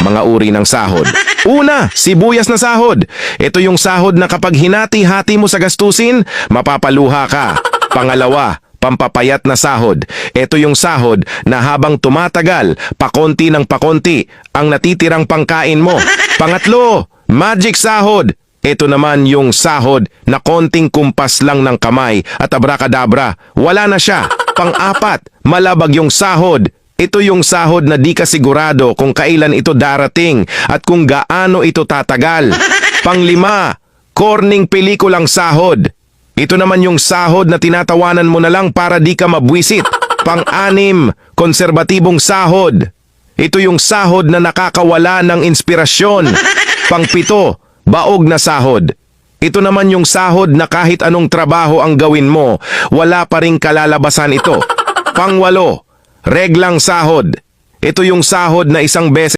mga uri ng sahod. Una, sibuyas na sahod. Ito yung sahod na kapag hinati-hati mo sa gastusin, mapapaluha ka. Pangalawa, pampapayat na sahod. Ito yung sahod na habang tumatagal, pakonti ng pakonti, ang natitirang pangkain mo. Pangatlo, magic sahod. Ito naman yung sahod na konting kumpas lang ng kamay at abracadabra, wala na siya. Pang-apat, malabag yung sahod. Ito yung sahod na di ka sigurado kung kailan ito darating at kung gaano ito tatagal. Panglima, corning pelikulang sahod. Ito naman yung sahod na tinatawanan mo na lang para di ka mabwisit. Pang-anim, konserbatibong sahod. Ito yung sahod na nakakawala ng inspirasyon. Pang-pito, baog na sahod. Ito naman yung sahod na kahit anong trabaho ang gawin mo, wala pa ring kalalabasan ito. Pang-walo, reglang sahod. Ito yung sahod na isang beses